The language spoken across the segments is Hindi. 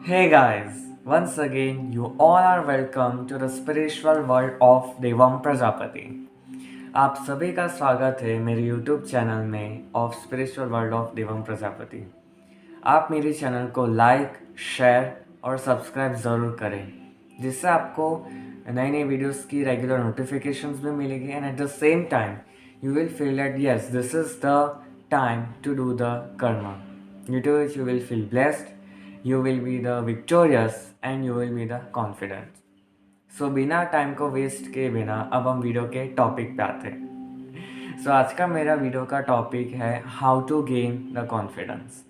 Hey guys, once again you all are welcome to the spiritual world of देवम प्रजापति। आप सभी का स्वागत है मेरे YouTube चैनल में ऑफ स्पिरिचुअल वर्ल्ड ऑफ देवम प्रजापति। आप मेरे चैनल को लाइक, शेयर और सब्सक्राइब ज़रूर करें जिससे आपको नई नई वीडियोस की रेगुलर नोटिफिकेशंस भी मिलेगी and at the same time you will feel that yes, this is the time to do the karma. Due to which you will feel blessed, you will be the victorious and you will be the confident. So बिना टाइम को वेस्ट किए बिना अब हम वीडियो के टॉपिक पे आते हैं। सो आज का मेरा वीडियो का टॉपिक है how to gain the confidence.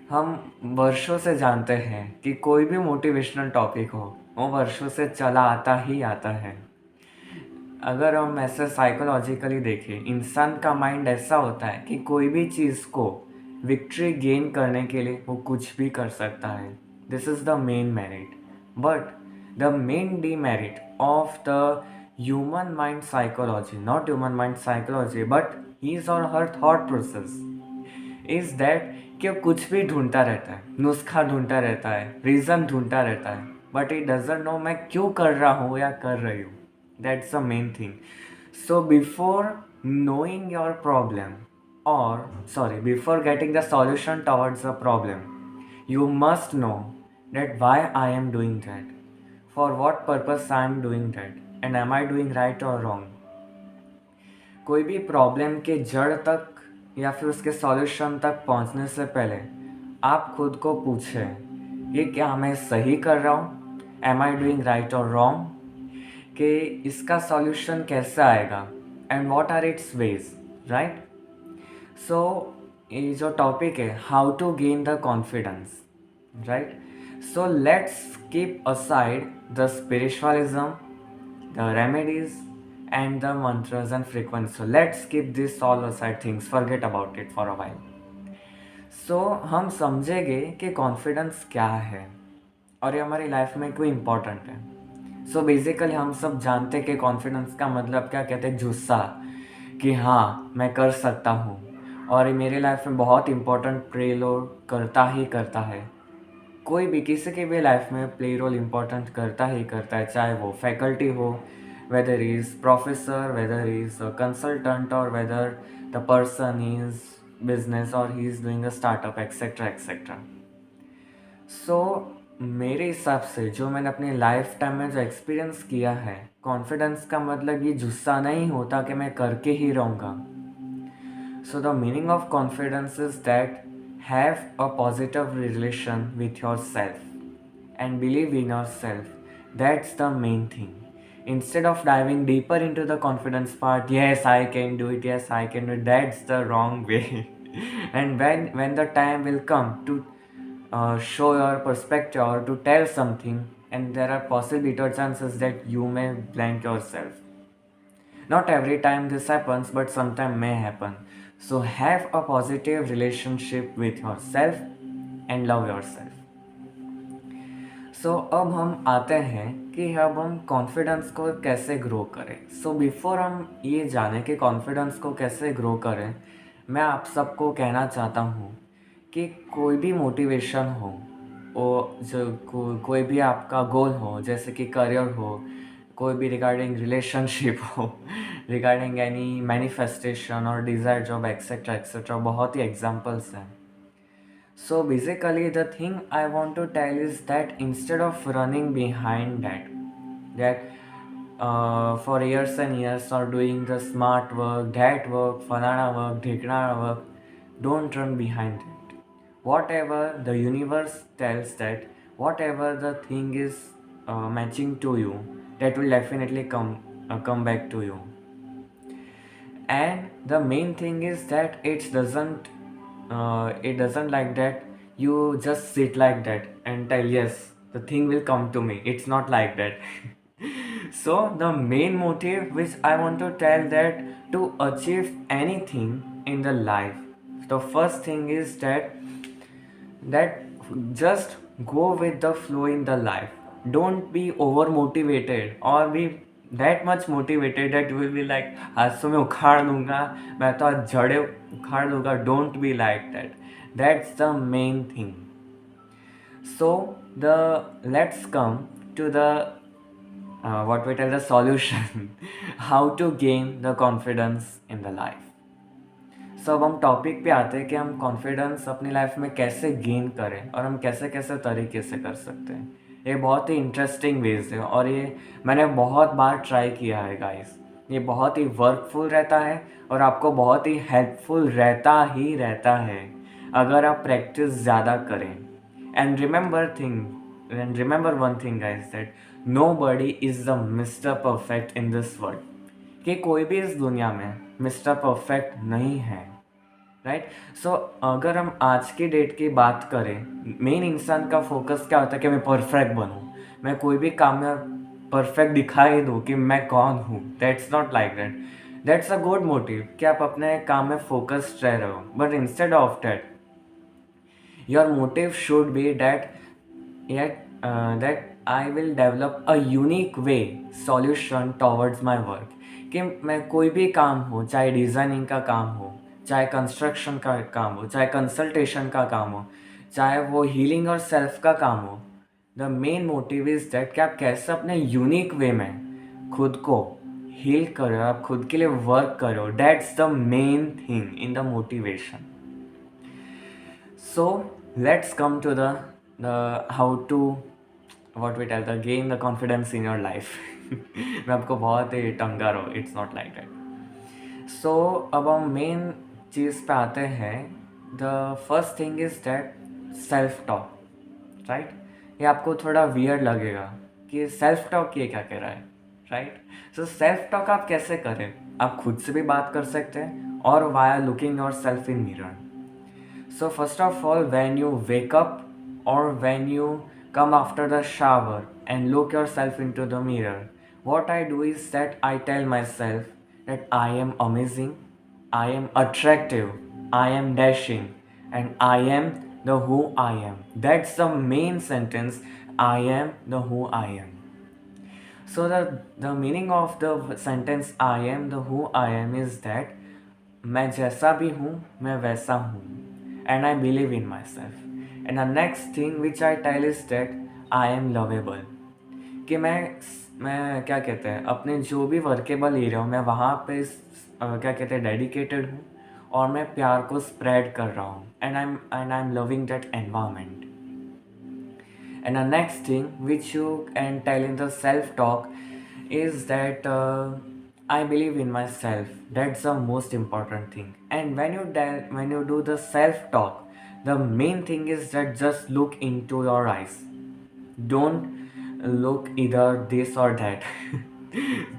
हम वर्षों से जानते हैं कि कोई भी मोटिवेशनल टॉपिक हो वो वर्षों से चला आता ही आता है। अगर हम ऐसे साइकोलॉजिकली देखें, इंसान का माइंड ऐसा होता है कि कोई भी चीज़ को विक्ट्री गेन करने के लिए वो कुछ भी कर सकता है। This is the main merit, but the main demerit of the human mind psychology, not human mind psychology but his और her thought process is that कि वो कुछ भी ढूंढता रहता है, नुस्खा ढूंढता रहता है, रीज़न ढूंढता रहता है, बट इट डजंट नो मैं क्यों कर रहा हूँ या कर रही हूँ। That's the main thing. So before knowing your problem, before getting the solution towards the problem, you must know that why I am doing that, for what purpose I am doing that, and am I doing right or wrong. कोई भी प्रॉब्लम के जड़ तक या फिर उसके सॉल्यूशन तक पहुंचने से पहले आप खुद को पूछें, ये क्या मैं सही कर रहा हूँ, एम आई डूइंग राइट और रॉन्ग, कि इसका सॉल्यूशन कैसे आएगा and what are its ways, right. So ये जो टॉपिक है how to gain the confidence, right. So let's keep aside the spiritualism, the remedies and the mantras and frequency. So let's keep this all aside things, forget about it for a while. So हम समझेंगे कि कॉन्फिडेंस क्या है और ये हमारी लाइफ में क्यों इम्पोर्टेंट है। सो बेसिकली हम सब जानते हैं कि कॉन्फिडेंस का मतलब क्या कहते हैं, जुस्सा, कि हाँ मैं कर सकता हूँ और ये मेरे लाइफ में बहुत इम्पोर्टेंट प्ले रोल करता ही करता है। कोई भी किसी की भी लाइफ में प्ले रोल इम्पोर्टेंट करता ही करता है, चाहे वो फैकल्टी हो, whether he is professor, whether he is a consultant, or whether the person is business or he is doing a startup, etc etc. So मेरे हिसाब से जो मैंने अपनी लाइफ टाइम में जो एक्सपीरियंस किया है, कॉन्फिडेंस का मतलब ये गुस्सा नहीं होता कि मैं करके ही रहूँगा। So the meaning of confidence is that have a positive relation with yourself and believe in yourself. That's the main thing. Instead of diving deeper into the confidence part, yes I can do it, yes I can do it, that's the wrong way. And when the time will come to show your perspective or to tell something, and there are possibility or chances that you may blank yourself. Not every time this happens, but sometime may happen. So have a positive relationship with yourself and love yourself. सो अब हम आते हैं कि अब हम कॉन्फिडेंस को कैसे ग्रो करें। सो बिफोर हम ये जाने कि कॉन्फिडेंस को कैसे ग्रो करें, मैं आप सबको कहना चाहता हूँ कि कोई भी मोटिवेशन हो, वो जो कोई भी आपका गोल हो, जैसे कि करियर हो, कोई भी रिगार्डिंग रिलेशनशिप हो, रिगार्डिंग एनी मैनिफेस्टेशन और डिज़ायर जॉब एक्सेट्रा एक्सेट्रा, बहुत ही एग्जाम्पल्स हैं। So basically the thing I want to tell is that instead of running behind that for years and years or doing the smart work, that work, falana work, dhikna work, don't run behind it. Whatever the universe tells, that whatever the thing is matching to you, that will definitely come back to you. And the main thing is that it doesn't like that you just sit like that and tell yes the thing will come to me. It's not like that. So the main motive which I want to tell, that to achieve anything in the life, the first thing is that just go with the flow in the life. Don't be over motivated or be that much motivated that you will be like, आज तो मैं उखाड़ दूंगा, मैं तो आज उखाड़ दूंगा. Don't be like that. That's the main thing. So the let's come to the what we tell the solution how to gain the confidence in the life. So अब हम टॉपिक पे आते हैं कि हम कॉन्फिडेंस अपनी लाइफ में कैसे गेन करें और हम कैसे कैसे तरीके से कर सकते हैं. ये बहुत ही इंटरेस्टिंग वेज है और ये मैंने बहुत बार ट्राई किया है गाइस. ये बहुत ही वर्कफुल रहता है और आपको बहुत ही हेल्पफुल रहता है अगर आप प्रैक्टिस ज़्यादा करें. And remember one thing guys, that nobody is the mister perfect in this world. कि कोई भी इस दुनिया में मिस्टर परफेक्ट नहीं है. राइट. सो अगर हम आज की डेट की बात करें, मेन इंसान का फोकस क्या होता है कि मैं परफेक्ट बनूं, मैं कोई भी काम में परफेक्ट दिखाई दूं कि मैं कौन हूं. That's not like that. That's a good motive कि आप अपने काम में फोकस्ड रह रहे हो, but instead of that your motive should be that I will develop a unique way solution towards my work. कि मैं कोई भी काम हो, चाहे डिज़ाइनिंग का काम हो, चाहे कंस्ट्रक्शन का काम हो, चाहे कंसल्टेशन का काम हो, चाहे वो हीलिंग और सेल्फ का काम हो, the main motive is that कि आप कैसे अपने यूनिक वे में खुद को हील करो, आप खुद के लिए वर्क करो. That's the main thing in the motivation. So let's come to the how to what we tell the gain the confidence in your life. मैं आपको बहुत ही टंगा रहा हूँ, इट्स नॉट लाइक दैट. सो अब हम मेन चीज़ पे आते हैं. The first thing is that self talk. Right. ये आपको थोड़ा वियर्ड लगेगा कि सेल्फ टॉक ये क्या कह रहा है. राइट. सो सेल्फ टॉक आप कैसे करें. आप खुद से भी बात कर सकते हैं और via looking your self in mirror. So first of all, when you wake up or when you come after the shower and look yourself into the mirror, what I do is that I tell myself that I am amazing, I am attractive, I am dashing, and I am the who I am. That's the main sentence. I am the who I am. So the meaning of the sentence I am the who I am is that मैं जैसा भी हूँ मैं वैसा हूँ. And I believe in myself. And the next thing which I tell is that I am lovable. कि मैं क्या कहते हैं अपने जो भी वर्केबल एरिया हूँ मैं वहाँ पे क्या कहते हैं डेडिकेटेड हूँ और मैं प्यार को स्प्रेड कर रहा हूँ. And I am loving that environment. And the next thing which you can tell in the self talk is that I believe in myself. That's the most important thing. And when you do the self talk, the main thing is that just look into your eyes. Don't look either this or that.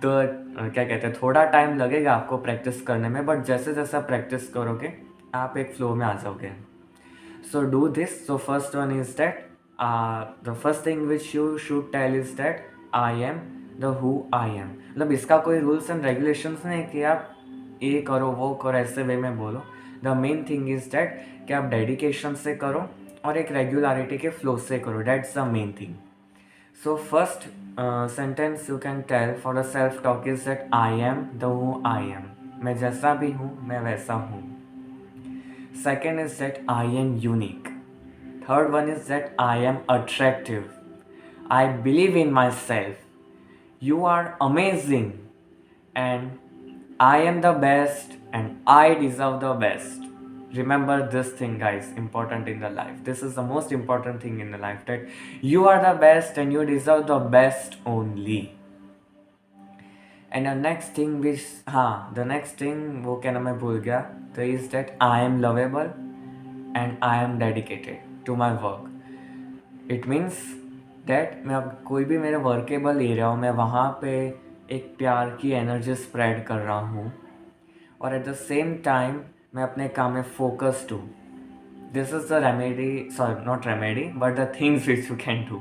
तो क्या कहते हैं थोड़ा टाइम लगेगा आपको प्रैक्टिस करने में, बट जैसे जैसे आप प्रैक्टिस करोगे आप एक फ्लो में आ जाओगे. So do this. So first one is that the first thing which you should tell is that I am the who I am. मतलब इसका कोई रूल्स एंड रेगुलेशंस नहीं कि आप ये करो वो करो ऐसे वे में बोलो. The main thing is that कि आप डेडिकेशन से करो और एक रेगुलरिटी के फ्लो से करो. That's the main thing. So first sentence you can tell for the self talk is that I am the who I am. मैं जैसा भी हूँ मैं वैसा हूँ. Second is that I am unique. Third one is that I am attractive. I believe in myself. You are amazing. And I am the best and I deserve the best. Remember this thing, guys, important in the life. This is the most important thing in the life, that you are the best and you deserve the best only. And the next thing the next thing वो क्या नाम है भूल गया. तो is that I am lovable and I am dedicated to my work. It means that मैं अब कोई भी मेरे वर्केबल एरिया हो मैं वहाँ पे एक प्यार की एनर्जी स्प्रेड कर रहा हूँ और एट द सेम टाइम मैं अपने काम में फोकस्ड हूँ. This is the remedy, sorry, not remedy, but the things which you can do.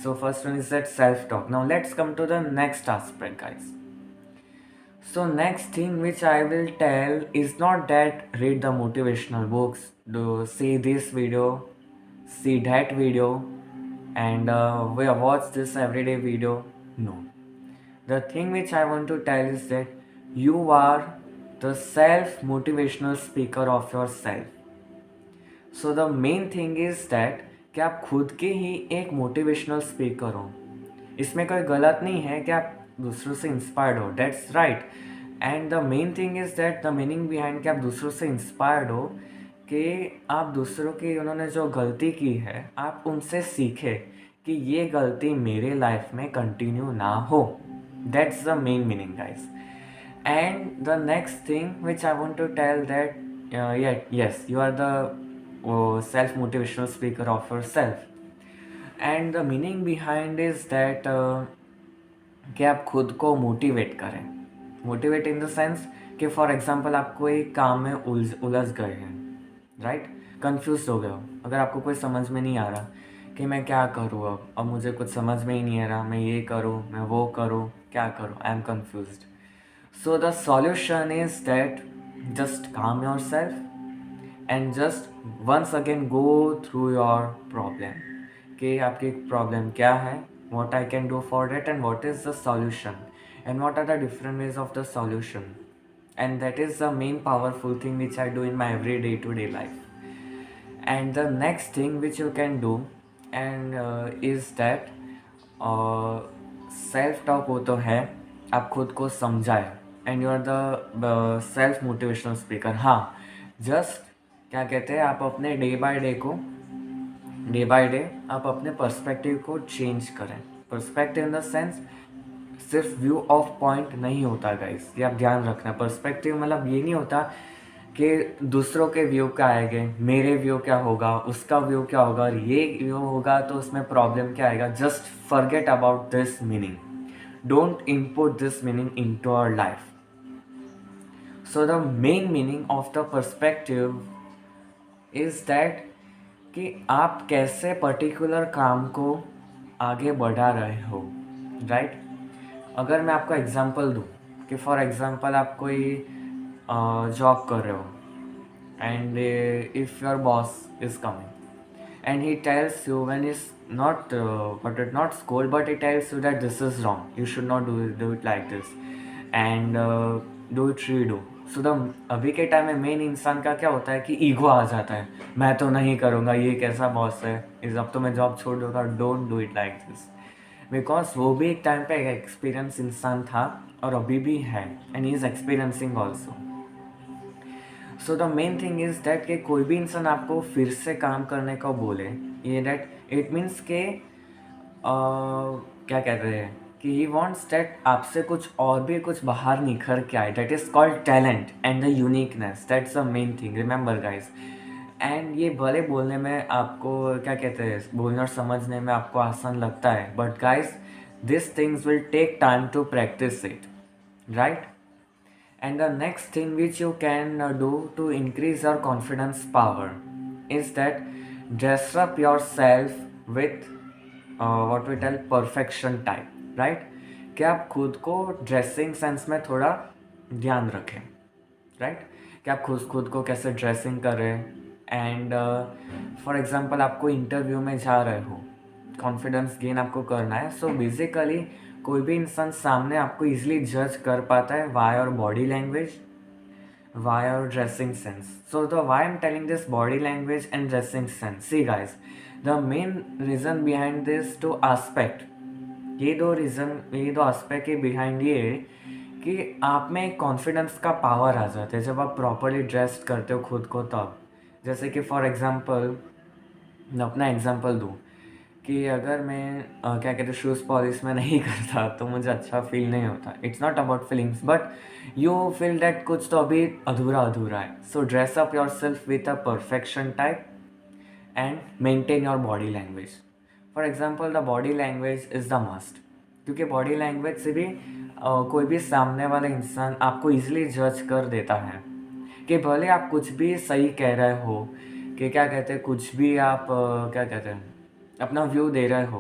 So first one is that self-talk. Now let's come to the next aspect, guys. So next thing which I will tell is not that read the motivational books, do see this video, see that video, and watch this everyday video. No. The thing which I want to tell is that you are the self-motivational speaker of yourself. So the main thing is that कि कि आप खुद के ही एक मोटिवेशनल स्पीकर हो। इसमें कोई गलत नहीं है कि आप दूसरों से इंस्पायर्ड हो, that's right. And the main thing is that the meaning behind कि आप दूसरों से इंस्पायर्ड हो, कि आप दूसरों की उन्होंने जो गलती की है आप उनसे सीखें कि ये गलती मेरे लाइफ में कंटिन्यू ना हो। That's the main meaning guys. And the next thing which I want to tell that yes, you are the self motivational speaker of yourself, and the meaning behind is that कि आप खुद को मोटिवेट करें। मोटिवेट इन द सेंस कि फॉर एग्जांपल आप कोई काम में उलझ गए हैं, राइट, कंफ्यूज हो गए हो। अगर आपको कोई समझ में नहीं आ रहा कि मैं क्या करूँ, अब मुझे कुछ समझ में ही नहीं आ रहा, मैं ये करूँ मैं वो करूँ, क्या करूँ, I am confused. So the solution is that just calm yourself and just once again go through your problem कि आपकी प्रॉब्लम क्या है, what I can do for it, and what is the solution, and what are the different ways of the solution. And that is the main powerful thing which I do in my everyday to day life. And the next thing which you can do and is that self talk वो तो है, आप खुद को समझाए and you are the self motivational speaker. हाँ, जस्ट क्या कहते हैं, आप अपने डे बाय डे आप अपने पर्सपेक्टिव को चेंज करें। पर्सपेक्टिव इन द सेंस सिर्फ व्यू ऑफ पॉइंट नहीं होता गाइस, ये आप ध्यान रखना। पर्सपेक्टिव मतलब ये नहीं होता कि दूसरों के व्यू क्या आएंगे, मेरे व्यू क्या होगा, उसका व्यू क्या होगा, और ये व्यू होगा तो उसमें प्रॉब्लम क्या आएगा। Just forget about this meaning, don't input this meaning into our life. So the main meaning of the perspective is that कि आप कैसे पर्टिकुलर काम को आगे बढ़ा रहे हो, राइट। अगर मैं आपको एग्जांपल दूँ कि फॉर एग्जांपल आप कोई जॉब कर रहे हो and if your boss is coming and he tells you when he's not not scold, but he tells you that this is wrong, you should not do it like this, and do it redo. So the अभी के टाइम में मेन इंसान का क्या होता है कि ईगो आ जाता है, मैं तो नहीं करूँगा, ये कैसा बॉस है, इस अब तो मैं जॉब छोड़ दूँगा, don't do it like this. Because वो भी एक टाइम पे एक एक्सपीरियंस इंसान था और अभी भी है, and he is experiencing also. So the main thing is that कि कोई भी इंसान आपको फिर से काम करने को बोले, ये दैट इट मीन्स के क्या कहते हैं कि ही वॉन्ट्स दैट आपसे कुछ और भी कुछ बाहर निखर के आए। That is called talent and the uniqueness, that's the main thing, remember guys. And ये भले बोलने में आपको क्या कहते हैं, बोलने और समझने में आपको आसान लगता है, but guys this things will take time to practice it, right. And the next thing which you can do to increase your confidence power is that dress up yourself with what we tell perfection type, right। कि आप खुद को ड्रेसिंग सेंस में थोड़ा ध्यान रखें, राइट। कि आप खुद को कैसे ड्रेसिंग करें। एंड फॉर एग्जांपल आपको इंटरव्यू में जा रहे हो, कॉन्फिडेंस गेन आपको करना है। सो बेसिकली कोई भी इंसान सामने आपको इजीली जज कर पाता है वाई और बॉडी लैंग्वेज, वाई और dressing sense. So the why I am telling this body language and dressing sense, see guys, the main reason behind this two aspect, ये दो आस्पेक्ट के बिहाइंड ये कि आप में एक कॉन्फिडेंस का पावर आ जाता है जब आप प्रॉपरली ड्रेस्ड करते हो खुद को। तब जैसे कि फॉर एग्जांपल मैं अपना एग्जांपल दूँ कि अगर मैं क्या कहते हैं शूज़ पॉलिश में नहीं करता तो मुझे अच्छा फील नहीं होता। It's not about feelings, but you feel that कुछ तो अभी अधूरा है। So dress up yourself with a perfection type and maintain your body language. For example the body language is the must, क्योंकि बॉडी लैंग्वेज से भी कोई भी सामने वाला इंसान आपको ईजिली जज कर देता है कि भले आप कुछ भी सही कह रहे हो, कि क्या कहते हैं कुछ भी आप क्या कहते हैं अपना व्यू दे रहे हो,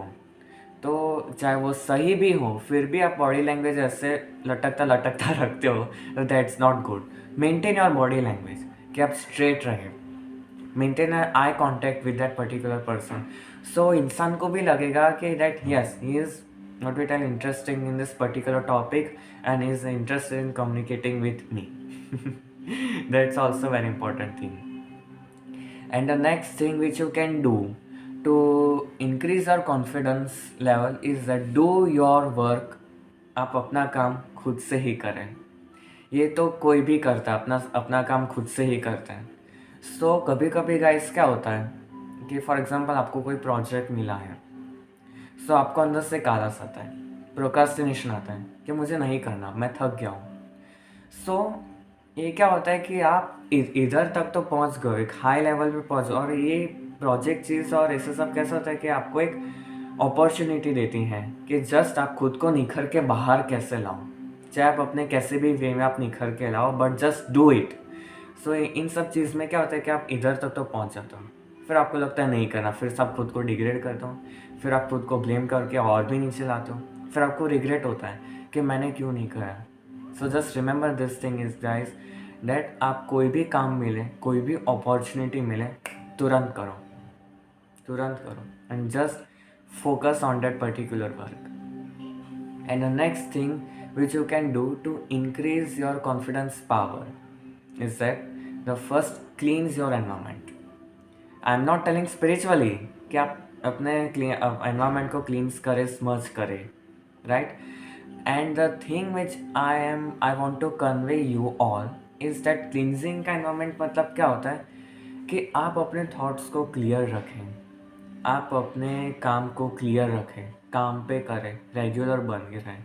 तो चाहे वो सही भी हो फिर भी आप बॉडी लैंग्वेज ऐसे लटकता रखते हो, तो that's not good. Maintain your body language कि आप स्ट्रेट रहे, maintain eye contact with that particular person. So इंसान को भी लगेगा कि that yes he is not with an interesting in this particular topic and he is interested in communicating with me. That's also very important thing. And the next thing which you can do to increase our confidence level is that do your work. आप अपना काम खुद से ही करें। ये तो कोई भी करता है, अपना अपना काम खुद से ही करते हैं। सो कभी कभी गाइस क्या होता है कि फॉर एग्जांपल आपको कोई प्रोजेक्ट मिला है, सो आपको अंदर से आलस आता है, प्रोक्रास्टिनेशन आता है कि मुझे नहीं करना, मैं थक गया हूँ। सो ये क्या होता है कि आप इधर तक तो पहुँच गए, एक हाई लेवल पे पहुँच, और ये प्रोजेक्ट चीज़ और ऐसे सब कैसा होता है कि आपको एक अपॉर्चुनिटी देती हैं कि जस्ट आप खुद को निखर के बाहर कैसे लाओ, चाहे आप अपने कैसे भी वे में आप निखर के लाओ, बट जस्ट डू इट। सो इन सब चीज़ में क्या होता है कि आप इधर तक तो पहुँच जाते हो, फिर आपको लगता है नहीं करना, फिर सब खुद को डिग्रेड करते हो, फिर आप खुद को ब्लेम करके और भी नीचे लाते हो, फिर आपको रिग्रेट होता है कि मैंने क्यों नहीं करा। So just remember this thing is guys that आप कोई भी काम मिले, कोई भी अपॉर्चुनिटी मिले, तुरंत करो, तुरंत करो, and just focus on that particular work. And the next thing which you can do to increase your confidence power is that the first cleanse your environment. I am not telling spiritually कि आप अपने environment को cleanse करें, smudge करें, right? And the thing which I want to convey you all is that cleansing का environment मतलब क्या होता है कि आप अपने thoughts को clear रखें, आप अपने काम को क्लियर रखें, काम पे करें, रेगुलर बन के रहें।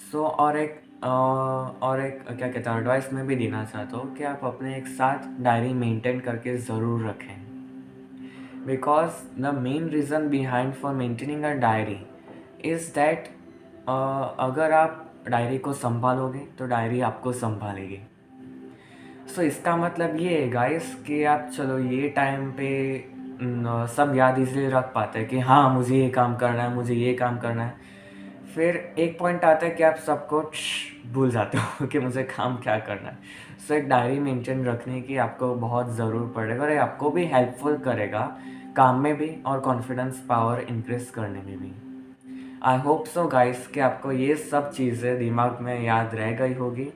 सो और एक क्या कहते हैं एडवाइस मैं भी देना चाहता हूँ कि आप अपने एक साथ डायरी मेंटेन करके ज़रूर रखें, because the main reason behind for maintaining a diary is that अगर आप डायरी को संभालोगे तो डायरी आपको संभालेगी। सो इसका मतलब ये है गाइस कि आप चलो ये टाइम पे सब याद इसलिए रख पाते हैं कि हाँ मुझे ये काम करना है, मुझे ये काम करना है। फिर एक पॉइंट आता है कि आप सब कुछ भूल जाते हो कि मुझे काम क्या करना है। सो एक डायरी मेंटेन रखने की आपको बहुत ज़रूर पड़ेगा, और ये आपको भी हेल्पफुल करेगा काम में भी और कॉन्फिडेंस पावर इंक्रीज करने में भी। आई होप सो गाइस कि आपको ये सब चीज़ें दिमाग में याद रह गई होगी।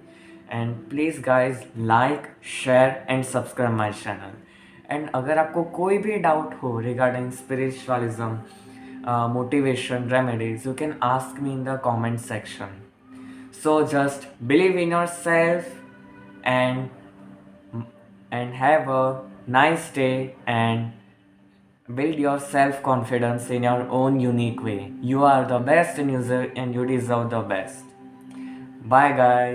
And please guys like, share and subscribe my channel. And अगर आपको कोई भी डाउट हो regarding spiritualism, motivation remedies, you can ask me in the comment section. So just believe in yourself and have a nice day and build your self confidence in your own unique way. You are the best and you deserve the best. Bye guys.